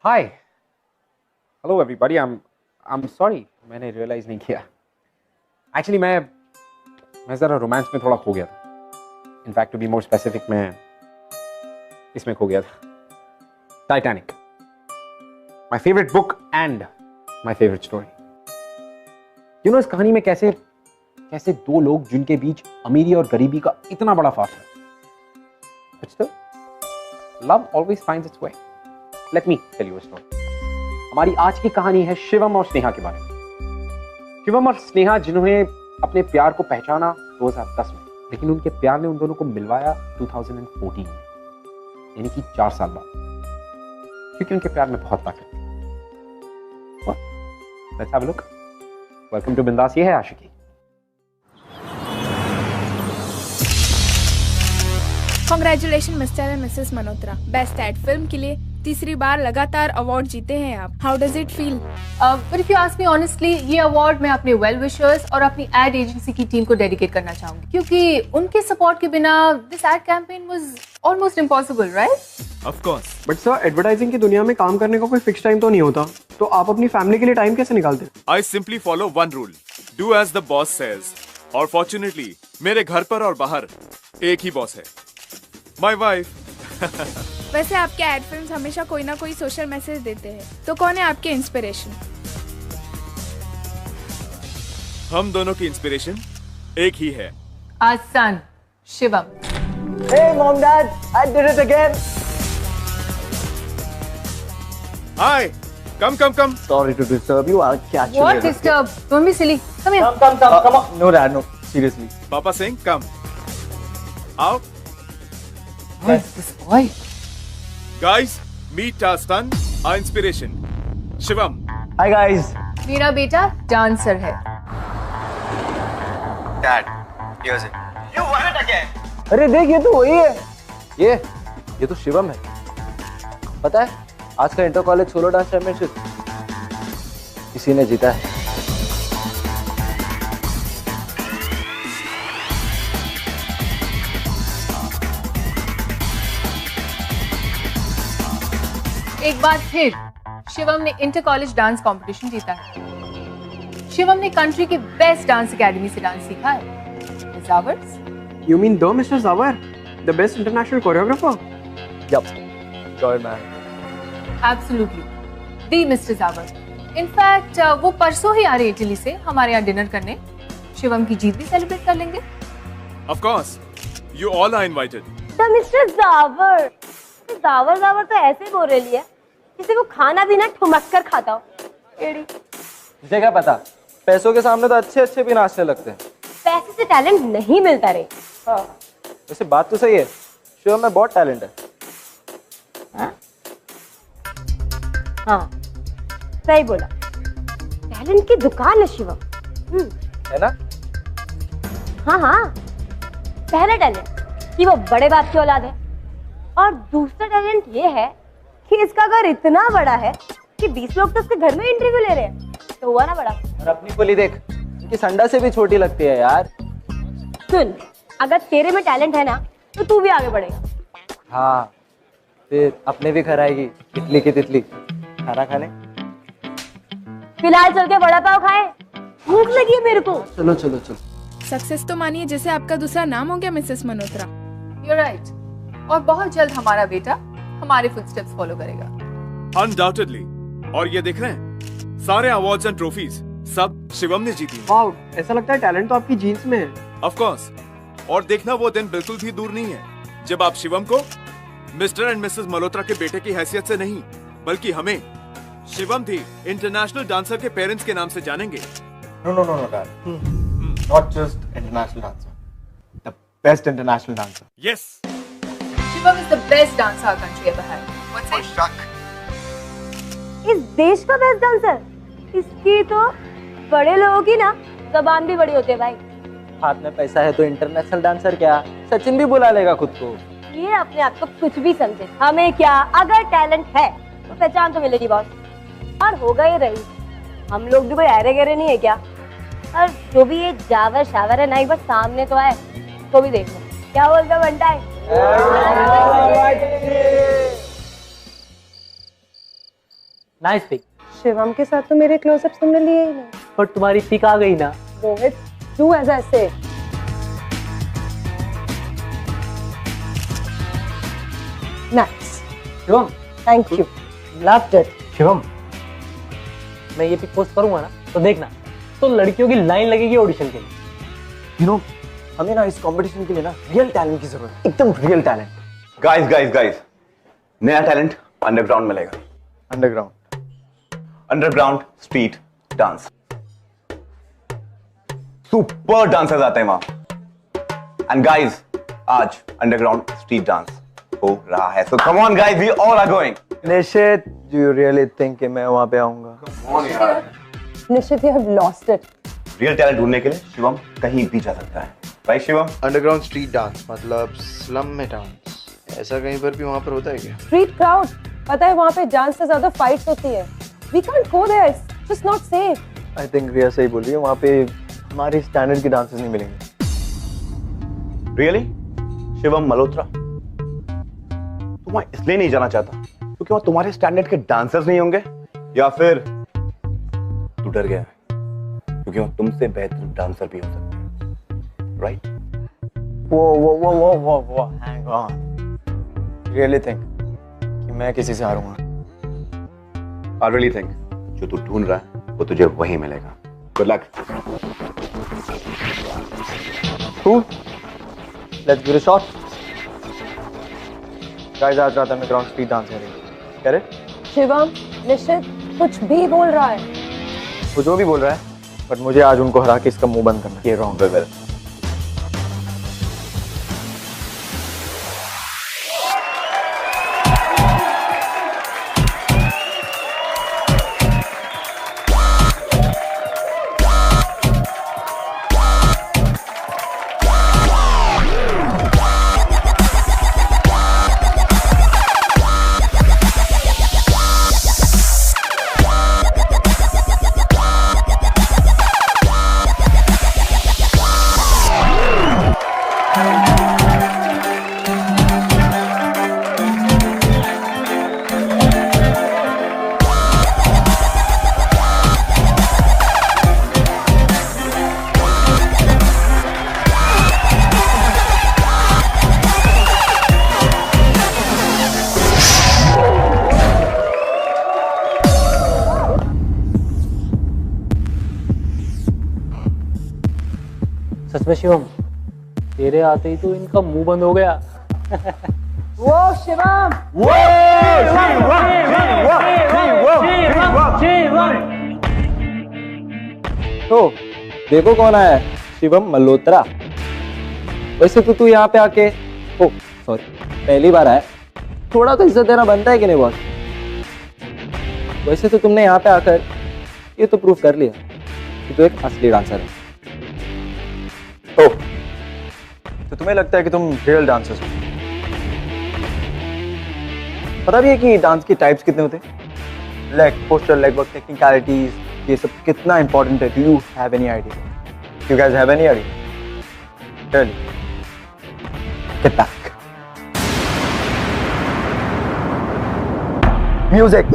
Hi hello everybody I am sorry मैंने realise नहीं किया एक्चुअली मैं ज़रा रोमांस में थोड़ा खो गया था in fact to be more specific मैं इसमें खो गया था Titanic my favourite book and my favourite story you know इस कहानी में कैसे कैसे दो लोग जिनके बीच अमीरी और गरीबी का इतना बड़ा फासला है but still love always finds its way let me tell you a story हमारी आज की कहानी है शिवम और स्नेहा के बारे में शिवम और स्नेहा जिन्होंने अपने प्यार को पहचाना 2010 में लेकिन उनके प्यार ने उन दोनों को मिलवाया 2014 में यानी कि 4 साल बाद क्योंकि उनके प्यार में बहुत ताकत थी let's have a look welcome to Bindass Ye Hai Aashiqui Congratulations Mr and Mrs Malhotra best ad film के लिए तीसरी बार लगातार अवार्ड जीते हैं आप how does it feel but if you ask me honestly ये अवार्ड मैं अपने वेल विशर्स और अपनी एड एजेंसी की टीम को डेडिकेट करना चाहूंगी क्योंकि उनके सपोर्ट के बिना this ad campaign was almost impossible right of course but sir advertising की दुनिया में काम करने का कोई फिक्स टाइम तो नहीं होता तो आप अपनी फैमिली के लिए टाइम कैसे निकालते I simply follow one rule do as the boss says और फॉर्चुनेटली मेरे घर पर और बाहर एक ही बॉस है माय वाइफ वैसे आपके एड फिल्म्स हमेशा कोई ना कोई सोशल मैसेज देते हैं तो कौन है आपके इंस्पिरेशन हम दोनों की इंस्पिरेशन एक ही है आज son Shivam Hey mom dad, I did it again. Hi come come come Sorry to disturb you. I'll catch you what later. Disturb don't be silly come here Come on. No dad, no. Seriously. पापा सिंह कम आओ This boy. Guys meet our son our inspiration Shivam Hi guys. मेरा बेटा dancer है Dad, here's it. You won it again. अरे देख ये तो वही है. ये तो शिवम है. पता है आज का inter college solo dance championship इसी ने जीता है. एक बार फिर शिवम ने इंटर कॉलेज डांस कंपटीशन जीता है शिवम ने कंट्री के बेस्ट डांस एकेडमी से डांस सीखा है Javer's you mean the mister Javer the best international choreographer Yup. Joy man. Absolutely the mister Javer in fact वो परसों ही आ रहे इटली से हमारे यहाँ डिनर करने शिवम की जीत भी सेलिब्रेट कर लेंगे of course you all are invited तो मिस्टर जावर जावर जावर तो ऐसे बोल रही है किसी को खाना भी ना ठुमक कर खाता हो एड़ी तुझे क्या पता पैसों के सामने तो अच्छे भी नाचने लगते हैं. पैसे से टैलेंट नहीं मिलता रे हाँ वैसे बात तो सही है शिवम में बहुत टैलेंट है. हाँ सही बोला टैलेंट की दुकान है शिवम है ना. हाँ पहला टैलेंट कि वो बड़े बाप की औलाद है और दूसरा टैलेंट ये है कि इसका घर इतना बड़ा है कि 20 लोग तो उसके घर में इंटरव्यू ले रहे हैं तो हुआ ना बड़ा. और अपनी पुली देख उनकी संडा से भी छोटी लगती है यार. सुन अगर तेरे में टैलेंट है ना तो तू भी आगे बढ़ेगा. हाँ फिर अपने भी घर आएगी तितली की तितली खाना खाने. फिलहाल चल के बड़ा पाव खाए भूख लगी है मेरे को. चलो सक्सेस तो मानिए जैसे आपका दूसरा नाम हो गया मिसेस मल्होत्रा यू राइट और बहुत जल्द हमारा बेटा हमारे फुटस्टेप्स फॉलो करेगा अनडाउटेडली और ये देख रहे हैं सारे अवार्ड्स एंड ट्रॉफीज सब शिवम ने जीती हैं वाओ ऐसा लगता है टैलेंट तो आपकी जीन्स में है. ऑफ कोर्स और देखना वो दिन बिल्कुल भी दूर नहीं है जब आप शिवम को मिस्टर एंड मिसेस मल्होत्रा के बेटे की हैसियत से नहीं बल्कि हमें शिवम थी इंटरनेशनल डांसर के पेरेंट्स के नाम से जानेंगे. No, dad. Not just international dancer. The best international dancer. Yes Shivam is the best dancer our country ever had what's Shak. इस देश का बेस्ट डांसर इसकी तो बड़े लोगों की ना जबान भी बड़ी होती है भाई. हाथ में पैसा है तो इंटरनेशनल डांसर क्या सचिन भी बुला लेगा खुद को. ये अपने आप को कुछ भी समझे हमें क्या अगर टैलेंट है तो पहचान तो मिलेगी बॉस और होगा ये रही. हम लोग भी कोई ऐरे गहरे नहीं है क्या और जो भी ये जावर शावर है ना एक बार सामने तो आए तो भी देख लो क्या बोलते बनता है. Nice pick. शिवम के साथ तो मेरे क्लोजअप्स तुमने लिए ही नहीं। पर तुम्हारी पिक आ गई ना। रोहित, डू एज आई से। Nice, Shivam, thank you, loved it. Shivam, मैं ये पिक पोस्ट करूंगा ना तो देखना, तो लड़कियों की लाइन लगेगी ऑडिशन के लिए। यू नो, हमें ना इस कंपटीशन के लिए ना रियल टैलेंट की जरूरत है, एकदम रियल टैलेंट। गाइस, नया टैलेंट अंडरग्राउंड मिलेगा। Underground street dance. Super dancers आते हैं वहां। एंड गाइस, आज अंडरग्राउंड स्ट्रीट डांस हो रहा है। So come on guys, we all are going. Nishit, do you really think कि मैं वहां पे आऊंगा? Nishit, you have lost it. Real talent ढूंढने के लिए शिवम कहीं भी जा सकता है, right Shivam? Underground street dance मतलब स्लम में डांस, ऐसा कहीं पर भी वहाँ पर होता है क्या? स्ट्रीट क्राउड, पता है वहाँ पे डांस से ज्यादा फाइट्स होती है। We can't go there, it's just not safe. I think Riya सही बोल रही है, वहाँ पे हमारी स्टैंडर्ड के डांसेस नहीं मिलेंगे। रियली? शिवम मल्होत्रा, तुम वहाँ इसलिए नहीं जाना चाहता क्योंकि वहाँ तुम्हारे स्टैंडर्ड के डांसर्स नहीं होंगे, या फिर तू डर गया है क्योंकि वहाँ तुमसे बेहतर डांसर भी हो सकते हैं, राइट? वो हैंग ऑन। रियली थिंक कि मैं किसी से हारूंगा? I really think जो तू ढूंढ रहा है वो तुझे वहीं मिलेगा। Good luck. Cool. Let's give it a shot. Guys, आज रात अंडरग्राउंड स्ट्रीट डांस करेंगे। कह रहे? शिवम, निश्चित कुछ भी बोल रहा है। वो जो भी बोल रहा है, बट मुझे आज उनको हरा के इसका मुंह बंद करना। ये रॉन्ग। Well. सच में शिवम, तेरे आते ही तो इनका मुंह बंद हो गया। वो शिवम, तो देखो कौन आया है, शिवम मल्होत्रा। वैसे तो तू यहाँ पे आके, ओ सॉरी, पहली बार आया, थोड़ा तो इज्जत देना बनता है कि नहीं बॉस? वैसे तो तुमने यहाँ पे आकर ये तो प्रूव कर लिया कि तू एक असली डांसर है। ओह, तो तुम्हें लगता है कि तुम रियल डांसर्स हो? पता भी है कि डांस की टाइप्स कितने होते हैं? Leg, posture, leg work, technicalities, ये सब कितना इंपॉर्टेंट है? Do you have any idea? You guys have any idea? Tell me. Get back. Music.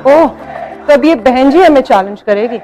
Oh, तब ये बहन जी हमें चैलेंज करेगी।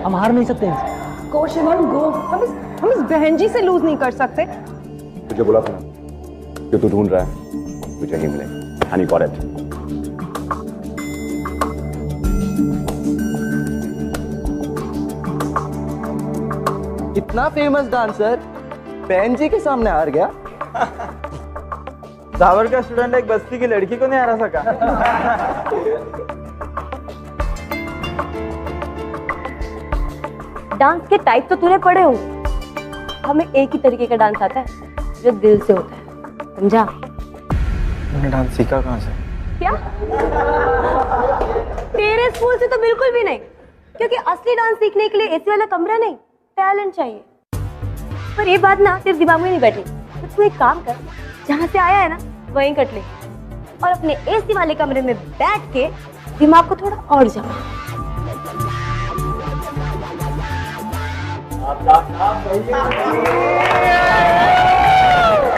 हम हार नहीं सकते इनसे। गो शिवम गो, हम इस बहन जी से लूज नहीं कर सकते। तुझे बोला था ना, जो तू ढूंढ रहा है तुझे ही मिलेगा। And you got it. इतना फेमस डांसर बहन जी के सामने हार गया। जावर का स्टूडेंट एक बस्ती की लड़की को नहीं हरा सका। डांस के टाइप तो तूने पढ़े होंगे, हमें एक ही तरीके का डांस आता है जो दिल से होता है, समझा? तूने डांस सीखा कहाँ से? क्या? तेरे स्कूल से तो बिल्कुल भी नहीं, क्योंकि असली डांस सीखने के लिए एसी वाला कमरा नहीं, टैलेंट चाहिए। पर ये बात ना सिर्फ दिमाग में नहीं बैठी, तो तू एक काम कर, जहाँ से आया है ना वहीं कट ले, और अपने एसी वाले कमरे में बैठ के दिमाग को थोड़ा और जमा।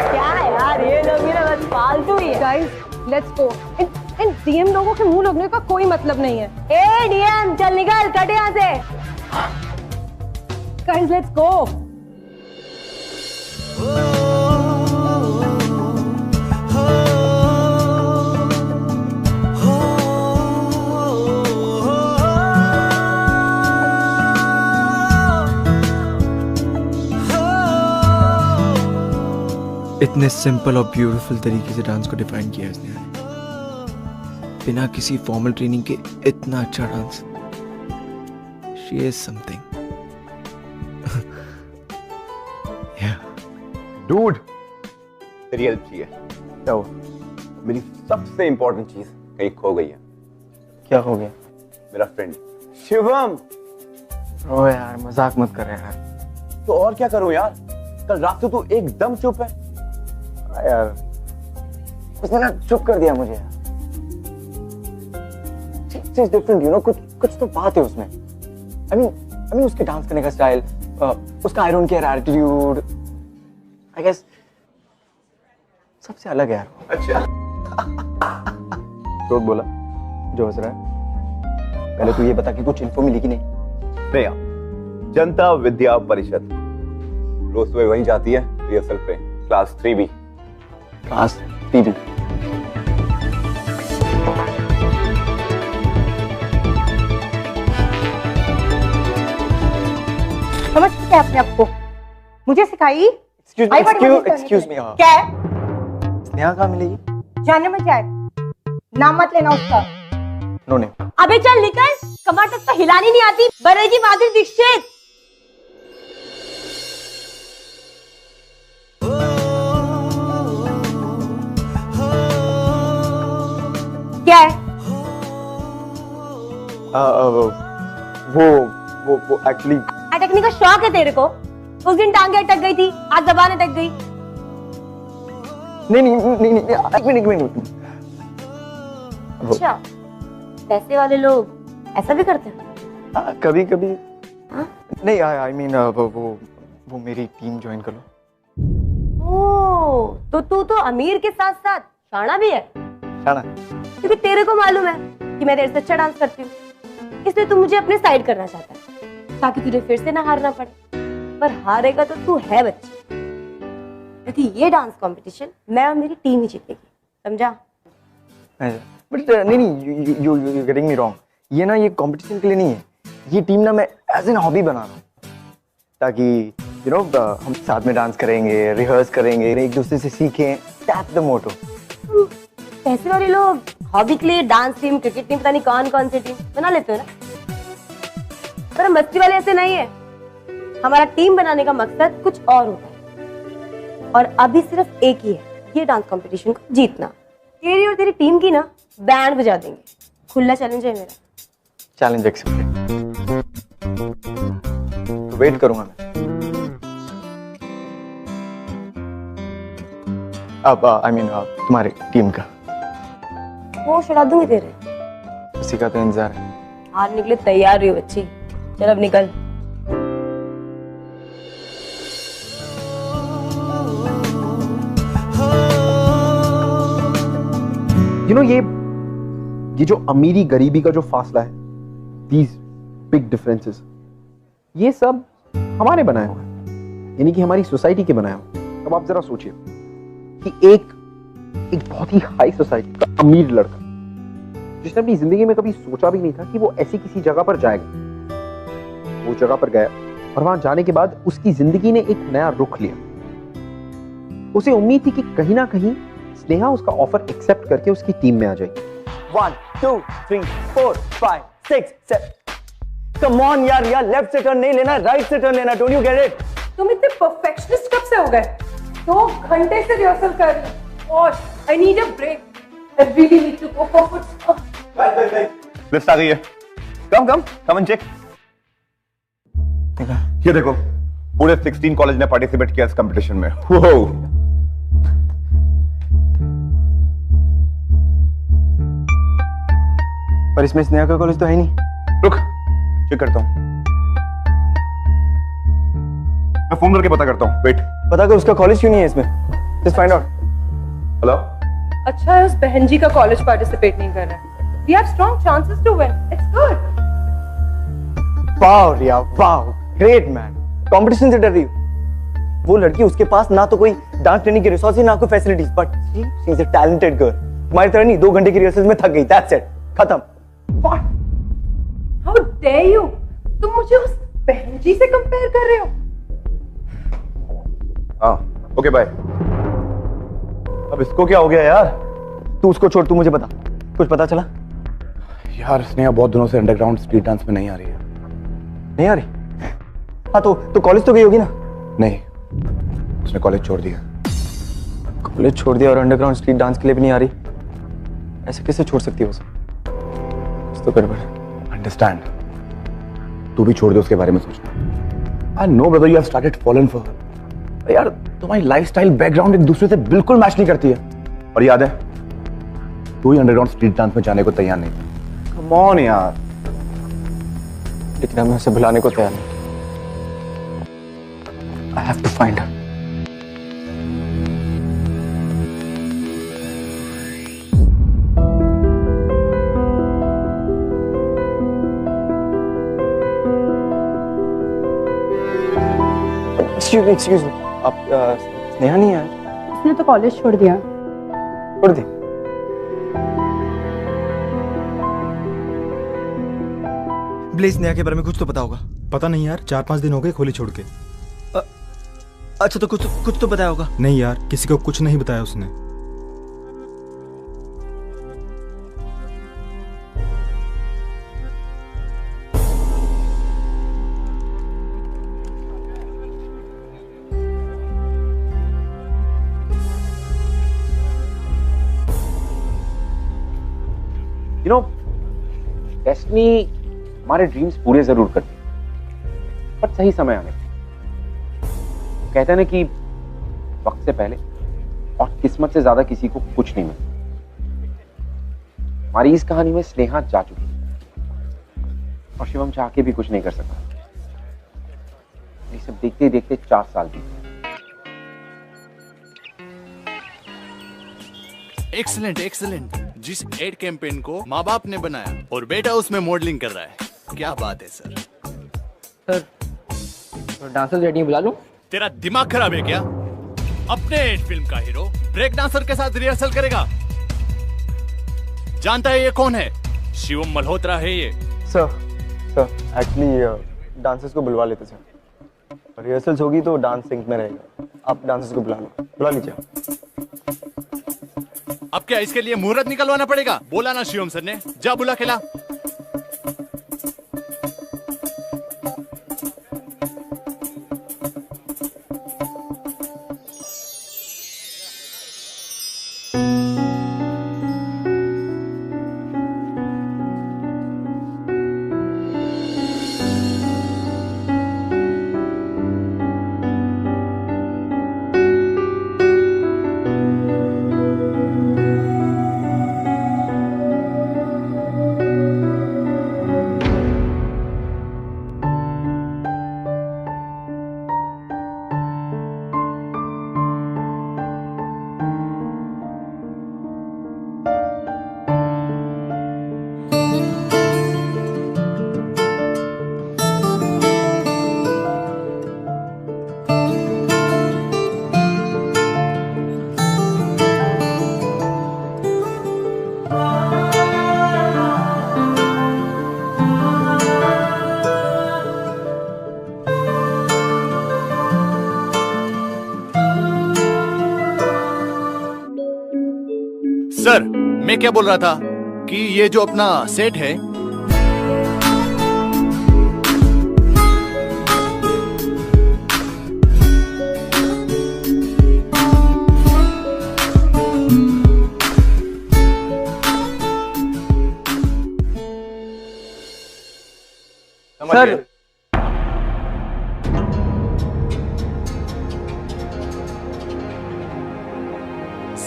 क्या यार, ये लोग भी ना बस फालतू ही है। Guys let's go. In DM लोगों के मुंह लगने का कोई मतलब नहीं है। ए डीएम चल निकल, कट यहाँ से। Guys let's go. इतने सिंपल और ब्यूटीफुल तरीके से डांस को डिफाइन किया इसने, बिना किसी फॉर्मल ट्रेनिंग के इतना अच्छा dance. She is something. Dude, तेरी हेल्प चाहिए। क्या हुआ? मेरी सबसे इंपॉर्टेंट चीज कहीं खो गई है। क्या हो गया? मेरा फ्रेंड शिवम। ओ यार मजाक मत कर यार। तो और क्या करूं यार, कल रात से तू एकदम चुप है। यार उसने ना चुप कर दिया मुझे। चीज डिफरेंट यू नो, कुछ तो बात है उसमें। आई मीन उसके डांस करने का स्टाइल, उसका I don't care attitude, I guess सबसे अलग है यार। अच्छा तो बोला जो हंस रहा है। पहले तू ये बता कि कुछ इन्फो मिली कि नहीं? नहीं यार, जनता विद्या परिषद रोज सुबह वहीं जाती है रिहर्सल पे, क्लास 3B। Class 3B। समझते हैं अपने आप को, मुझे सिखाई। Excuse me. क्या है? स्नेहा कहाँ मिलेगी? जानने में क्या है? नाम मत लेना उसका। No name. अबे चल निकल, कमर तक तो हिलानी नहीं आती, बनेगी माधुरी दीक्षित। क्या है? वो एक्चुअली अटकने का शौक है तेरे को? उस दिन टांगे अटक गई थी, आज जबान अटक गई। नहीं, एक मिनट। अच्छा, पैसे वाले लोग ऐसा भी करते हैं? कभी नहीं। आई मीन वो मेरी टीम ज्वाइन कर लो। ओह, तो तू तो अमीर के साथ साथ शाना भी है। शाना? क्योंकि तेरे को मालूम है कि मैं तेरे से अच्छा डांस करती हूँ, इसलिए तू मुझे अपने साइड करना चाहता है ताकि तुझे फिर से ना हारना पड़े। पर हारेगा तो तू है बच्ची, क्योंकि ये डांस कंपटीशन मैं और मेरी टीम ही जीतेगी, समझा? बट नहीं, यू गेटिंग मी रॉन्ग। ये ना ये कंपटीशन के लिए नहीं है, ये टीम ना मैं एज एन हॉबी बना रहा हूँ, ताकि यू नो हम साथ में डांस करेंगे, रिहर्स करेंगे, एक दूसरे से सीखें। That's the motto. पैसे वाले लोग हॉबी के लिए डांस टीम, क्रिकेट टीम, पता नहीं कौन कौन सी टीम बना लेते हो ना, पर हम मस्ती वाले ऐसे नहीं है। हमारा टीम बनाने का मकसद कुछ और होता है, और अभी सिर्फ एक ही है, ये डांस कंपटीशन को जीतना। तेरी और तेरी टीम की ना बैंड बजा देंगे। खुला चैलेंज है मेरा। Challenge accepted. तो वेट करूंगा मैं। अब आई मीन तुम्हारी टीम का वो छुड़ा दूंगी तेरे। उसी का तो इंतजार है। हार निकले तैयार रही हो बच्ची। चल अब निकल। ये जो अमीरी गरीबी का जो फासला है, दीज बिग डिफरेंसेस, ये सब हमारे बनाए हुए हैं, यानी कि हमारी सोसाइटी के बनाए हुए। अब आप जरा सोचिए कि एक बहुत ही हाई सोसाइटी का अमीर लड़का, जिसने अपनी जिंदगी में कभी सोचा भी नहीं था कि वो ऐसी किसी जगह पर जाएगा, वो जगह पर गया और वहां जाने के बाद उसकी जिंदगी ने एक नया रुख लिया। उसे उम्मीद थी कि कहीं ना कहीं स्नेहा उसका ऑफर एक्सेप्ट करके उसकी टीम में आ जाएगी। 1 2 3 4 5 6 7 कम ऑन यार, लेफ्ट से टर्न नहीं लेना, राइट से टर्न लेना। Don't you get it? तुम इतने परफेक्शनिस्ट कब से हो गए? 2 घंटे से रिहर्सल कर रही हूं और I need a break. I really need to go for foot. List आ गई है। Come and check. ये देखो, पूरे 16 कॉलेज ने पार्टिसिपेट किया इस कंपटीशन में। वो पर इसमें स्नेहा का कॉलेज तो है नहीं। रुक, चेक करता हूं। मैं फोन करके पता करता हूं। वेट। पता कर उसका कॉलेज क्यों नहीं है इसमें। Just find out. हेलो। अच्छा है उस बहन जी का कॉलेज पार्टिसिपेट नहीं कर रहा है। We have strong chances to win. It's good. Wow Riya, wow, great man. Competition से डर रही हो? वो लड़की, उसके पास ना तो कोई डांस ट्रेनिंग की रिसोर्सेज, ना कोई facilities, but she is a talented girl. तुम्हारी तरह नहीं, 2 घंटे की रिहर्सल में थक गई। दैट्स इट, खत्म। What? How dare you? तुम मुझे उस बहन जी से कंपेयर कर रहे हो? हाँ, ओके बाय। अब इसको क्या हो गया यार? तू उसको छोड़, तू मुझे बता, कुछ पता चला? यार स्नेहा बहुत दिनों से अंडरग्राउंड स्ट्रीट डांस में नहीं आ रही है। नहीं आ रही? हाँ तो कॉलेज तो गई होगी ना? नहीं, उसने कॉलेज छोड़ दिया। कॉलेज छोड़ दिया और अंडरग्राउंड स्ट्रीट डांस के लिए भी नहीं आ रही? ऐसे कैसे छोड़ सकती है उसे? तो गड़बड़। अंडरस्टैंड, तू भी छोड़ दे उसके बारे में सोचना। I know brother, you have started fallen for her. यार तुम्हारी लाइफस्टाइल, बैकग्राउंड एक दूसरे से बिल्कुल मैच नहीं करती है। और याद है, तू ही अंडरग्राउंड स्ट्रीट डांस में जाने को तैयार नहीं था। कम ऑन यार। लेकिन मैं उसे भुलाने को तैयार नहीं। I have to find her. Excuse me, आप स्नेहा नहीं है? उसने तो कॉलेज छोड़ दिया। छोड़ दी? ब्लेज, स्नेहा के बारे में कुछ तो पता होगा। पता नहीं यार, 4-5 दिन हो गए खोली छोड़ के। अच्छा, तो कुछ तो बताया होगा। नहीं यार, किसी को कुछ नहीं बताया उसने। You know, डेस्टिनी हमारे ड्रीम्स पूरे जरूर करती है, पर सही समय आने पे। कहते हैं ना कि वक्त से पहले और किस्मत से ज्यादा किसी को कुछ नहीं मिलता। हमारी इस कहानी में स्नेहा जा चुकी है और शिवम चाह के भी कुछ नहीं कर सकता। ये सब देखते ही देखते 4 साल बीत गए। Excellent excellent. जिस एड कैंपेन को माँ बाप ने बनाया और बेटा उसमें मॉडलिंग कर रहा है, क्या बात है सर। सर, डांसर रेडी बुला लूं? तेरा दिमाग खराब है क्या? अपने एड फिल्म का हीरो ब्रेक डांसर के साथ रिहर्सल करेगा? जानता है ये कौन है? शिवम मल्होत्रा है ये। सर एक्चुअली डांसर्स को बुलवा लेते सर। रिहर्सल्स होगी तो डांस सिंक में रहेगा। आप डांसर्स को बुला लो, बुला लीजिए। अब क्या इसके लिए मुहूर्त निकलवाना पड़ेगा? बोला ना शिवम सर ने, जा बुला खिला। सर, मैं क्या बोल रहा था कि ये जो अपना सेट है, सर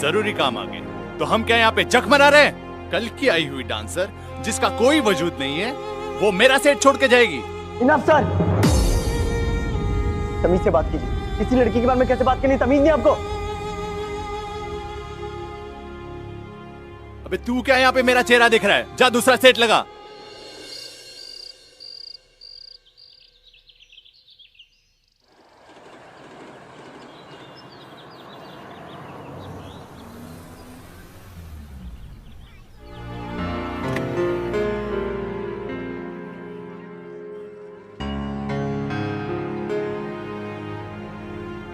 जरूरी काम आ गए तो हम क्या यहाँ पे जख मना रहे हैं? कल की आई हुई डांसर जिसका कोई वजूद नहीं है, वो मेरा सेट छोड़ के जाएगी। इनफ सर, तमीज से बात कीजिए। किसी लड़की के बारे में कैसे बात करनी, तमीज नहीं आपको? अबे तू क्या यहाँ पे मेरा चेहरा दिख रहा है? जा दूसरा सेट लगा।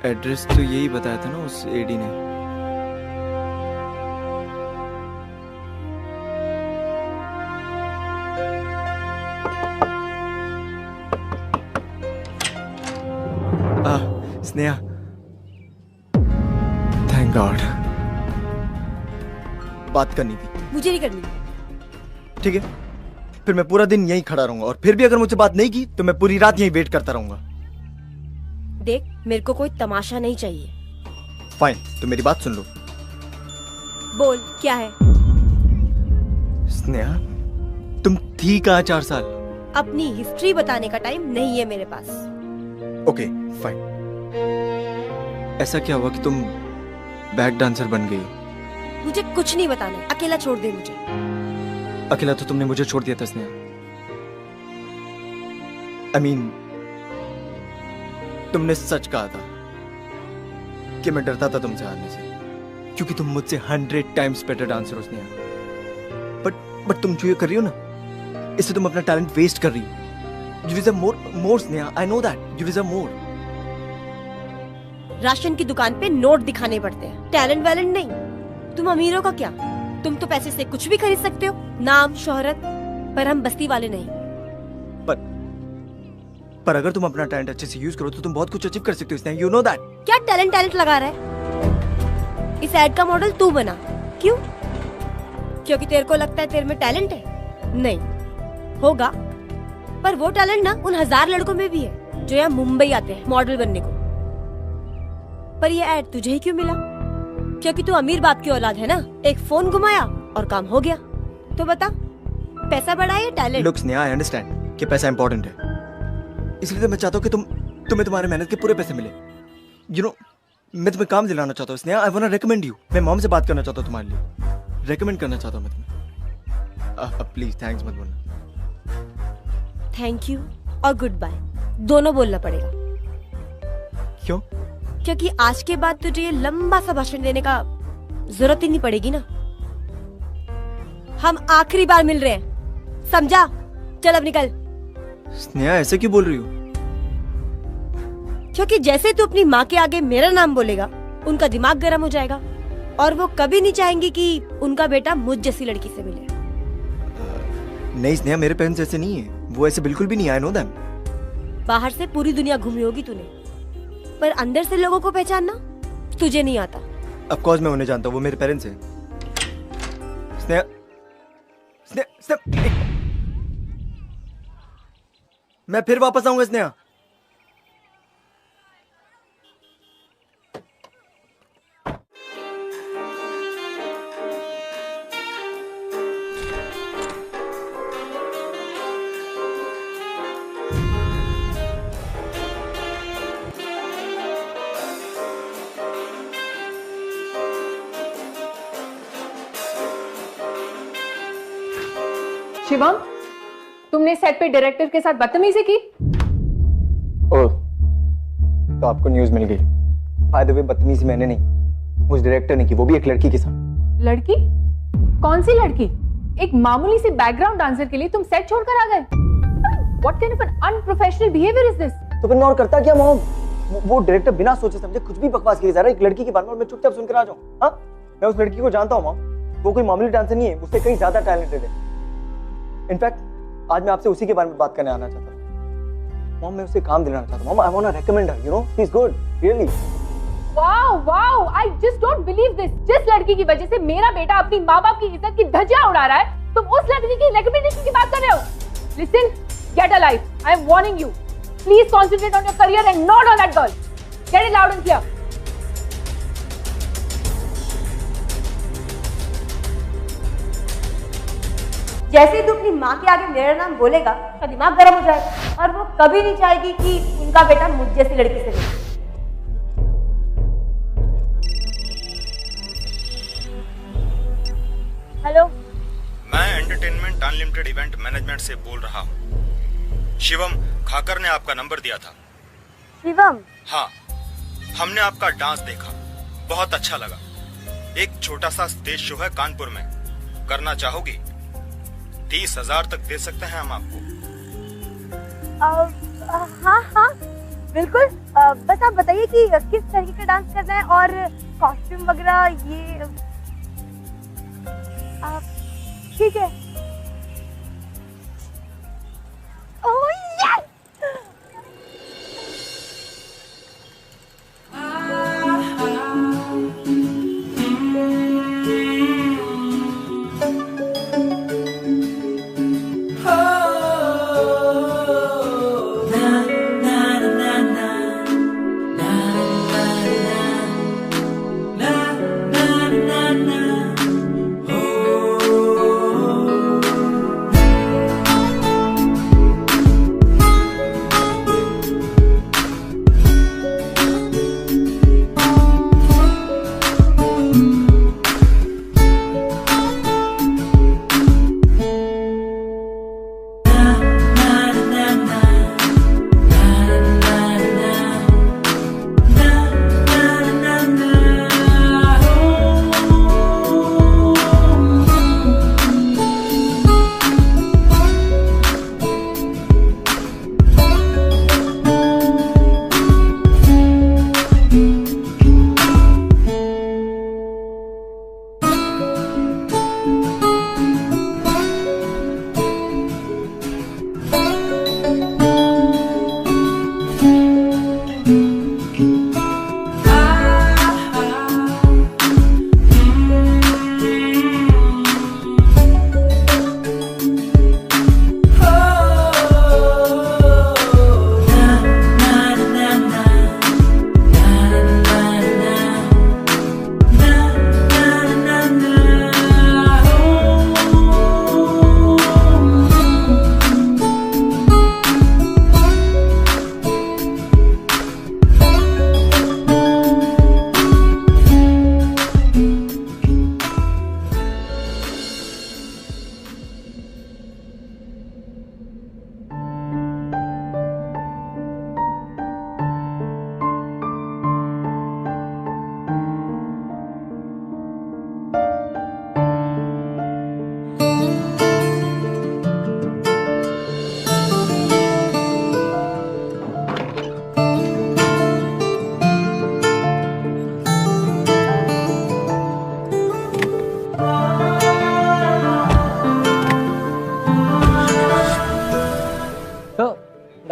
एड्रेस तो यही बताया था ना उस एडी ने। Sneha, thank God. बात करनी थी। मुझे नहीं करनी। ठीक है, फिर मैं पूरा दिन यहीं खड़ा रहूंगा, और फिर भी अगर मुझसे बात नहीं की तो मैं पूरी रात यहीं वेट करता रहूंगा। देख, मेरे को कोई तमाशा नहीं चाहिए। फाइन, तो मेरी बात सुन लो। बोल, क्या है? स्नेहा, तुम थी कहाँ 4 साल? अपनी हिस्ट्री बताने का टाइम नहीं है मेरे पास। Okay fine. ऐसा क्या हुआ कि तुम बैक डांसर बन गई? मुझे कुछ नहीं बताना, अकेला छोड़ दे मुझे। अकेला तो तुमने मुझे छोड़ दिया था स्नेहा। I mean, तुमने सच कहा था कि मैं डरता था तुमसे हारने से, क्योंकि तुम मुझसे 100 टाइम्स बेटर डांसर हो स्नेहा। बट तुम जो ये कर रही हो ना, इससे तुम अपना टैलेंट वेस्ट कर रही हो। You deserve more Sneha, I know that. You deserve more. Ration की दुकान पे नोट दिखाने पड़ते हैं, टैलेंट वैलेंट नहीं। तुम अमीरों का क्या? तुम तो पैसे से कुछ भी खरीद सकते हो, नाम शोहरत, पर हम बस्ती वाले नहीं। पर अगर तुम अपना टैलेंट अच्छे से यूज करो तो तुम बहुत कुछ अचीव कर सकते हो स्नेहा। You know that. क्या टैलेंट लगा रहा है? इस एड का मॉडल तू बना। क्यों? क्योंकि तेरे को लगता है तेरे में टैलेंट है? नहीं होगा, पर वो टैलेंट ना उन 1000 लड़कों में भी है जो यहाँ मुंबई आते हैं मॉडल बनने को। पर ये एड तुझे ही क्यों मिला? क्योंकि तू अमीर बाप की औलाद है ना। एक फोन घुमाया और काम हो गया। तो बता, पैसा बड़ा या talent? Look Sneha, I understand कि पैसा इंपॉर्टेंट है, इसलिए तो मैं चाहता हूँ कि तुम्हें तुम्हारे मेहनत के पूरे पैसे मिले। You know, मैं तुम्हें काम दिलाना चाहता हूँ Sneha. I wanna recommend you. मैं मॉम से बात करना चाहता हूँ तुम्हारे लिए, रेकमेंड करना चाहता हूँ मैं तुम्हें। प्लीज थैंक्स मत बोलना। थैंक यू और गुड बाय दोनों बोलना पड़ेगा। क्यों? क्योंकि आज के बाद तुझे ये लंबा सा भाषण देने का जरूरत ही नहीं पड़ेगी ना। हम आखिरी बार मिल रहे हैं, समझा? चल अब निकल। स्नेहा, ऐसे क्यों बोल रही हो? क्योंकि जैसे तू अपनी माँ के आगे मेरा नाम बोलेगा, उनका दिमाग गर्म हो जाएगा। और वो कभी नहीं चाहेंगी कि उनका बेटा मुझ जैसी लड़की से मिले। नहीं स्नेहा, मेरे पेरेंट्स ऐसे नहीं है, वो ऐसे बिल्कुल भी नहीं, आई नो दैम। बाहर से पूरी दुनिया घूमी होगी तूने, पर अंदर से लोगों को पहचानना तुझे नहीं आता। ऑफ कोर्स मैं उन्हें जानता हूँ, वो मेरे पेरेंट्स हैं। स्नेहा, स्नेहा, स्नेहा, मैं फिर वापस आऊंगा स्नेहा। शिवम, तुमने सेट पे डायरेक्टर के साथ बदतमीजी की? ओह, तो आपको न्यूज़ मिल गई। बाय द वे, बदतमीजी मैंने नहीं, उस डायरेक्टर ने की, वो भी एक लड़की के साथ। लड़की? कौन सी लड़की? एक मामूली सी बैकग्राउंड डांसर के लिए तुम सेट छोड़कर आ गए? What kind of an unprofessional behavior is this? तो फिर मैं और करता क्या मॉम? वो डायरेक्टर बिना सोचे समझे कुछ भी बकवास किए जा रहा है एक लड़की के बारे में, और मैं चुपचाप सुनकर आ जाऊं। हाँ, मैं उस लड़की को जानता हूँ मॉम, वो कोई मामूली डांसर नहीं है, उससे कहीं ज्यादा टैलेंटेड है। इनफैक्ट आज मैं आपसे उसी के बारे में बात करने आना चाहता हूँ। मॉम, मैं उसे काम दिलाना चाहता हूँ। Mom, I want to recommend her, you know, she is good, really. Wow, I just don't believe this. जिस लड़की की वजह से मेरा बेटा अपनी माँ बाप की इज्जत की धज्जियां उड़ा रहा है, तुम उस लड़की की रिकमेंडेशन की बात कर रहे हो। Listen, get a life, I am warning you. Please concentrate on your career and not on that girl. Get it loud and clear. जैसे ही तू अपनी माँ के आगे मेरा नाम बोलेगा, उसका दिमाग गर्म हो जाएगा और वो कभी नहीं चाहेगी कि उनका बेटा मुझ जैसी लड़की से मिले। हेलो, मैं एंटरटेनमेंट अनलिमिटेड इवेंट मैनेजमेंट से बोल रहा हूँ। शिवम खाकर ने आपका नंबर दिया था। शिवम? हाँ, हमने आपका डांस देखा, बहुत अच्छा लगा। एक छोटा सा स्टेज शो है कानपुर में, करना चाहोगी? 30,000 तक दे सकते हैं हम आपको। हाँ हाँ बिल्कुल। बस आप बताइए कि किस तरीके का डांस करना है और कॉस्ट्यूम वगैरह ये। ठीक है। Oh yes!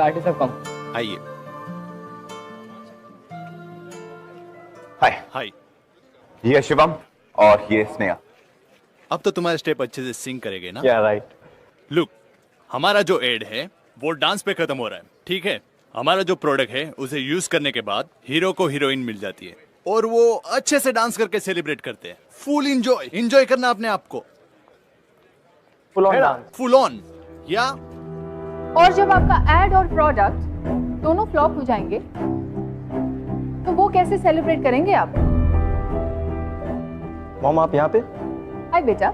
artists have come. आइए। हाय हाय। ये शिवम और ये स्नेहा। अब तो तुम्हारे स्टेप अच्छे से सिंग करेंगे ना? Yeah, right. लुक, हमारा जो एड है वो डांस पे खत्म हो रहा है, ठीक है? हमारा जो प्रोडक्ट है उसे यूज करने के बाद हीरो को हीरोइन मिल जाती है और वो अच्छे से डांस करके सेलिब्रेट करते हैं। फुल एंजॉय करना अपने आप को। Full on dance. Full on या और जब आपका एड और प्रोडक्ट दोनों फ्लॉप हो जाएंगे तो वो कैसे सेलिब्रेट करेंगे आप? मॉम आप यहाँ पे? हाय बेटा,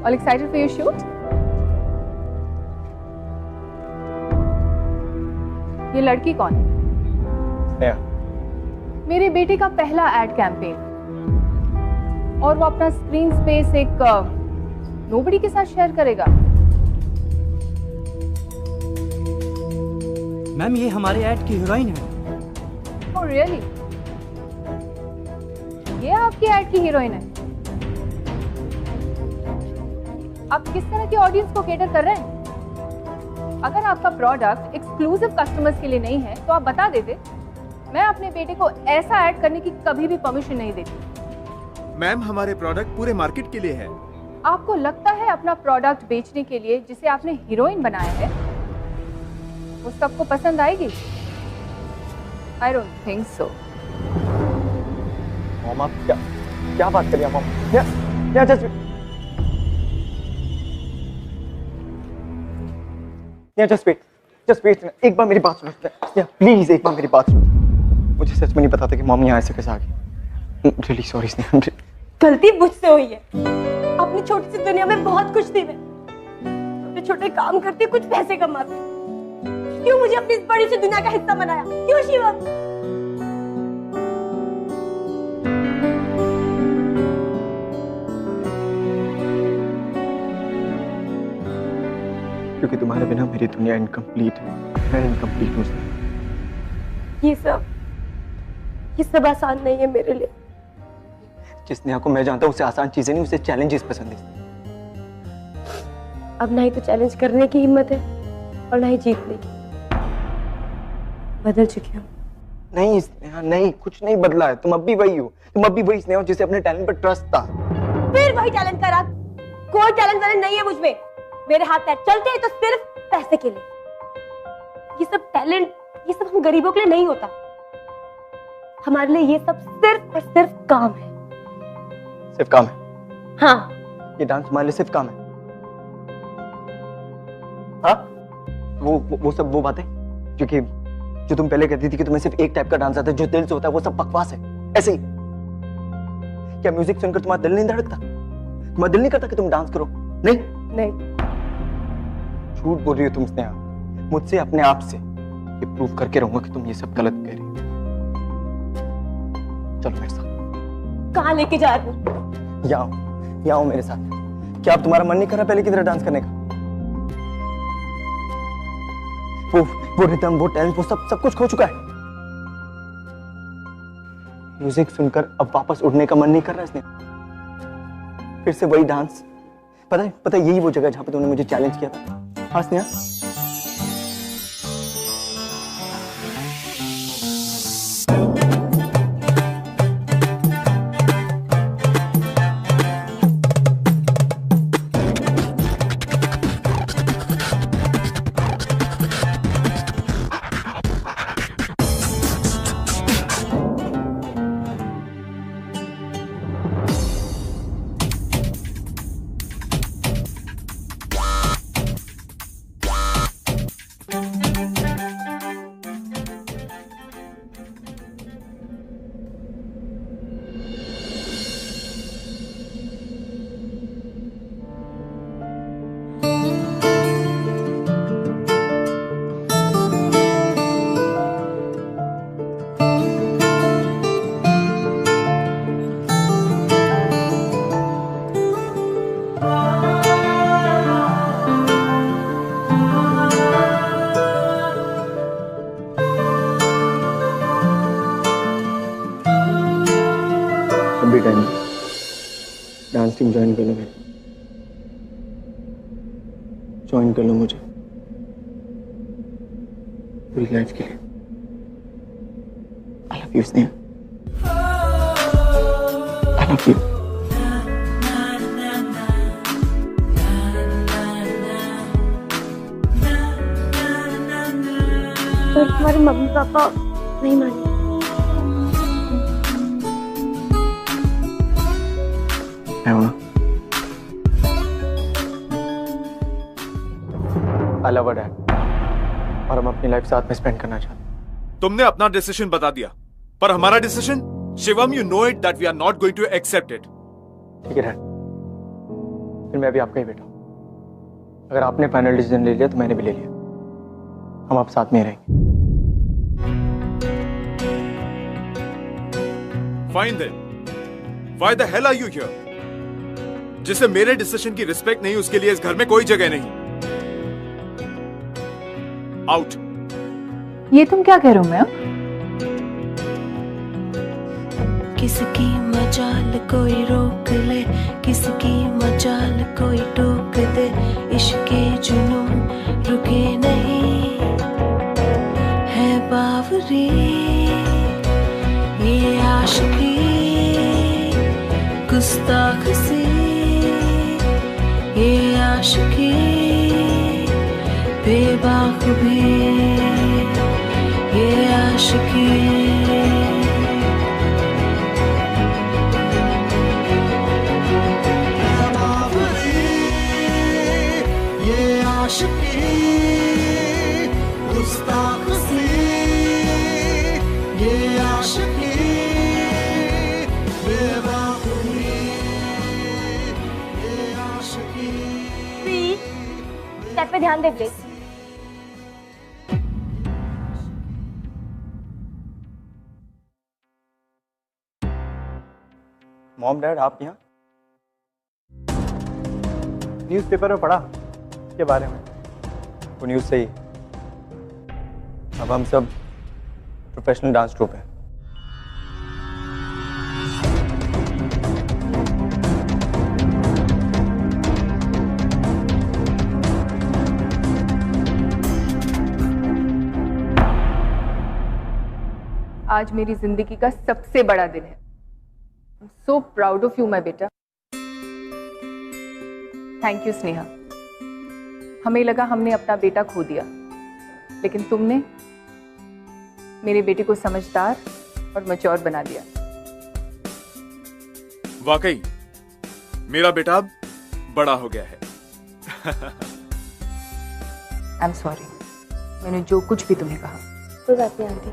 all excited for your shoot? ये लड़की कौन है? स्नेहा। मेरे बेटे का पहला एड कैंपेन और वो अपना स्क्रीन स्पेस एक नोबडी के साथ शेयर करेगा। मैम ये हमारे ऐड की हीरोइन है। Oh really? ये आपकी ऐड की हीरोइन है? आप किस तरह की ऑडियंस को केटर कर रहे हैं? अगर आपका प्रोडक्ट एक्सक्लूसिव कस्टमर्स के लिए नहीं है तो आप बता देते। मैं अपने बेटे को ऐसा ऐड करने की कभी भी परमिशन नहीं देती। मैम हमारे प्रोडक्ट पूरे मार्केट के लिए है। आपको लगता है अपना प्रोडक्ट बेचने के लिए जिसे आपने हीरोइन बनाया है वो सबको पसंद आएगी? I don't think so. Mom आप क्या बात कर रही हैं मॉम? या जस्ट वेट एक बार मेरी बात सुनो या प्लीज एक बार मेरी बात सुनो। मुझे सच में नहीं पता था कि मॉम यहाँ ऐसे कैसे आ गई। Really sorry Sneha. गलती मुझसे हुई है। अपनी छोटी सी दुनिया में बहुत खुश थी मैं। छोटे छोटे काम करती, कुछ पैसे कमाती। क्यों मुझे अपनी इस बड़ी सी दुनिया का हिस्सा बनाया? क्यों शिवम? क्योंकि तुम्हारे बिना मेरी दुनिया इनकम्प्लीट है। मैं इनकम्प्लीट हूँ। ये सब आसान नहीं है मेरे लिए। जिस नेहा को मैं जानता हूँ उसे आसान चीजें नहीं, उसे चैलेंजेस पसंद है। अब ना ही तो चैलेंज करने की हिम्मत है और ना ही जीतने की। बदल चुकी हूँ। नहीं स्नेहा नहीं, कुछ नहीं बदला है। तुम अब भी वही हो। तुम अब भी वही स्नेहा जिसे अपने टैलेंट पर ट्रस्ट था। फिर वही टैलेंट करा। कोई टैलेंट नहीं है मुझ में। मेरे हाथ पैर चलते हैं तो सिर्फ पैसे के लिए। ये सब टैलेंट, ये सब हम गरीबों के लिए नहीं होता। हमारे लिए ये सब सिर्फ और सिर्फ काम है। सिर्फ काम है? हाँ। ये डांस हमारे लिए सिर्फ काम है? हाँ? वो बातें जो तुम पहले कहती थी कि तुम्हें सिर्फ एक टाइप का डांस आता है जो दिल से होता है, वो सब बकवास है। ऐसे ही क्या म्यूजिक सुनकर तुम्हारा दिल नहीं धड़कता? तुम्हारा दिल नहीं करता कि तुम डांस करो? नहीं। झूठ बोल रही हो तुम स्नेहा। मुझसे, अपने आप से ये प्रूव करके रहूंगा कि तुम ये सब गलत कह रही हो। चलो मेरे साथ। कहाँ लेके जा रही हो? यहाँ आओ मेरे साथ। क्या अब तुम्हारा मन नहीं कर रहा पहले की तरह डांस करने का? वो रिदम, वो टैलेंट, वो सब कुछ खो चुका है। म्यूजिक सुनकर अब वापस उड़ने का मन नहीं कर रहा इसने। फिर से वही डांस। पता है यही वो जगह जहां पे तुमने मुझे चैलेंज किया था। हाँ स्नेहा? डांस टीम ज्वाइन कर लो। ज्वाइन कर लो मुझे। पूरी लाइफ के लिए। I love you Sneha, I love you. तो तुम्हारे मम्मी पापा नहीं माने? मैं हूं ना। आई लव डैड, और हम अपनी लाइफ साथ में स्पेंड करना चाहते हैं। तुमने अपना डिसीजन बता दिया, पर हमारा decision, Shivam, you know it that we are not going to accept it. ठीक है डैड, फिर मैं भी आपका ही बेटा हूं। अगर आपने फाइनल डिसीजन ले लिया तो मैंने भी ले लिया। हम आप साथ में रहेंगे। Fine then, why the hell are you here? जिसे मेरे डिसीजन की रिस्पेक्ट नहीं, उसके लिए इस घर में कोई जगह नहीं। आउट। ये तुम क्या कह रहे हो मैम? किसकी मजाल कोई रोक ले, किसकी मजाल कोई टोक दे, इश्के जुनून रुके नहीं है बावरी, ये आशिकी गुस्ताख सी, ये आशिकी बेबाक भी, ये आशिकी स्टेप पे ध्यान दे प्लीज। मॉम डैड, आप यहाँ? न्यूज़पेपर में पढ़ा के बारे में, वो न्यूज़ सही। अब हम सब प्रोफेशनल डांस ट्रूप हैं। आज मेरी जिंदगी का सबसे बड़ा दिन है। I'm so proud of you, my बेटा। Thank you Sneha. हमें लगा हमने अपना बेटा खो दिया, लेकिन तुमने मेरे बेटे को समझदार और मैच्योर बना दिया। वाकई मेरा बेटा अब बड़ा हो गया है। आई एम सॉरी, मैंने जो कुछ भी तुम्हें कहा। कोई बात नहीं आंटी।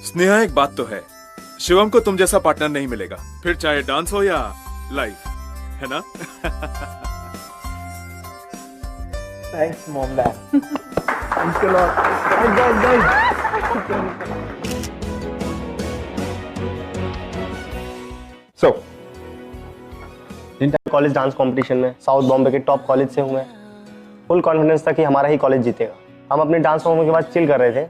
स्नेहा, एक बात तो है, शिवम को तुम जैसा पार्टनर नहीं मिलेगा, फिर चाहे डांस हो या लाइफ, है ना? Thanks mom dad. Thanks a lot. So college dance competition में साउथ बॉम्बे के टॉप कॉलेज से हूँ मैं। फुल कॉन्फिडेंस था कि हमारा ही कॉलेज जीतेगा। हम अपने डांस परफॉर्मेंस के बाद चिल कर रहे थे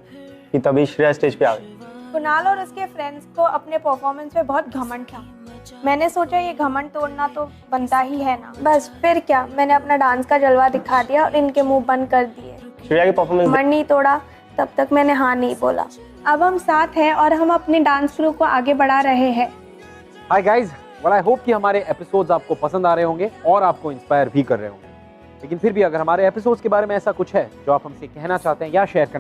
कि तभी श्रेया स्टेज पे आ गई। कुणाल और उसके फ्रेंड्स को अपने परफॉर्मेंस पे बहुत घमंड था। मैंने सोचा ये घमंड तोड़ना तो बनता ही है ना। बस फिर क्या, मैंने अपना डांस का जलवा दिखा दिया और इनके मुंह बंद कर दिए। श्रेया की परफॉर्मेंस घमंड नहीं तोड़ा तब तक मैंने हाँ नहीं बोला। अब हम साथ हैं और हम अपने डांस ग्रुप को आगे बढ़ा रहे हैं। Hi guys, well I hope कि हमारे एपिसोड्स आपको पसंद आ रहे होंगे और आपको इंस्पायर भी कर रहे होंगे। लेकिन फिर भी अगर हमारे एपिसोड्स के बारे में ऐसा कुछ है जो आप हमसे कहना चाहते हैं या शेयर करना